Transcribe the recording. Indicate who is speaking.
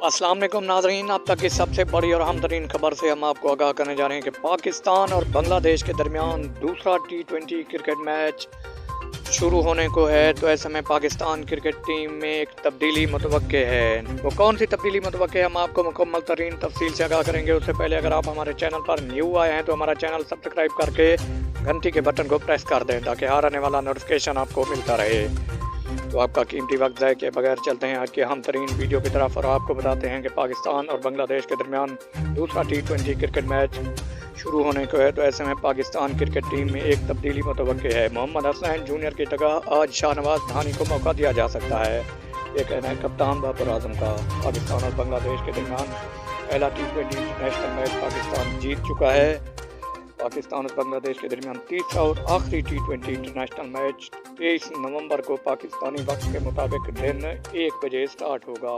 Speaker 1: अस्सलाम वालेकुम नाज़रीन, अब तक की सबसे बड़ी और अहम तरीन खबर से हम आपको आगाह करने जा रहे हैं कि पाकिस्तान और बांग्लादेश के दरमियान दूसरा T20 क्रिकेट मैच शुरू होने को है। तो ऐसे में पाकिस्तान क्रिकेट टीम में एक तब्दीली मुतवक्के है। वो कौन सी तब्दीली मुतवक्के है, हम आपको मुकम्मल तरीन तफसील से आगाह करेंगे। उससे पहले अगर आप हमारे चैनल पर न्यू आए हैं तो हमारा चैनल सब्सक्राइब करके घंटी के बटन को प्रेस कर दें ताकि हर आने वाला नोटिफिकेशन आपको मिलता रहे। तो आपका कीमती वक्त ज़ाय के बगैर चलते हैं आज के अहम तरीन वीडियो की तरफ और आपको बताते हैं कि पाकिस्तान और बांग्लादेश के दरमियान दूसरा T20 क्रिकेट मैच शुरू होने को है। तो ऐसे में पाकिस्तान क्रिकेट टीम में एक तब्दीली मुतवक्के है। मोहम्मद हसनैन जूनियर की जगह आज शाहनवाज धानी को मौका दिया जा सकता है, ये कहना है कप्तान बाबर आजम का। पाकिस्तान और बांग्लादेश के दरमियान पहला T20 इंटरनेशनल मैच पाकिस्तान जीत चुका है। पाकिस्तान और बांग्लादेश के दरमियान तीसरा और आखिरी T20 इंटरनेशनल मैच 23 नवंबर को पाकिस्तानी वक्त के मुताबिक दिन 1 बजे स्टार्ट होगा।